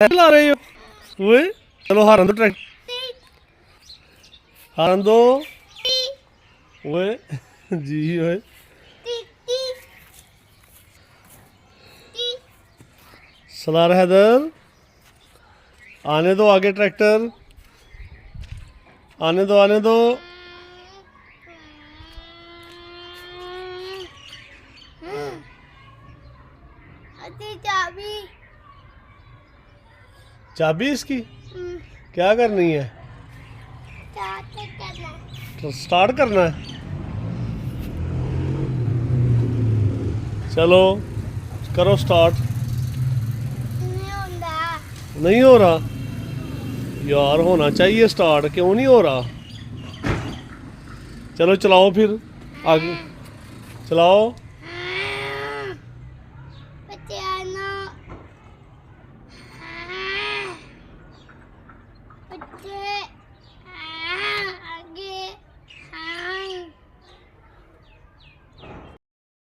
ला रहे हो ओए? चलो हारन दो ट्रैक, हारन दो ओए। जी ओए, सलार हैदर आने दो आगे ट्रैक्टर, आने दो आने दो। चाबी चाबी इसकी क्या करनी है? तो स्टार्ट करना है। चलो करो स्टार्ट। नहीं हो रहा यार, होना चाहिए स्टार्ट, क्यों नहीं हो रहा? चलो चलाओ फिर आगे चलाओ।